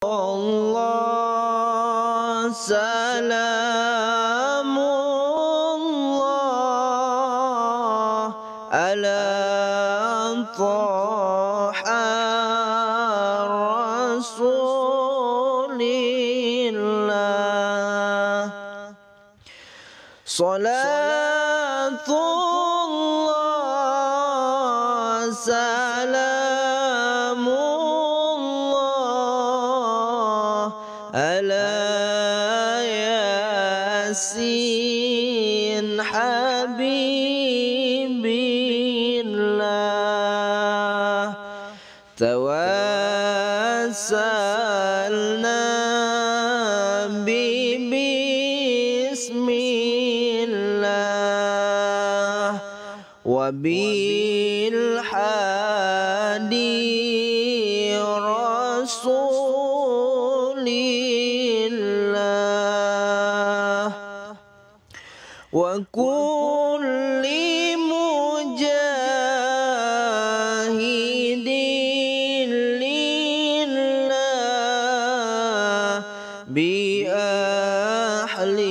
Allah, salamullah ala Taha Rasulillah. Salatullah, salamullah ala Yasin Habibillah. Tawassalna bismillah wa bil hadi rasulillah wa kulli mujahidin lillah bi ahli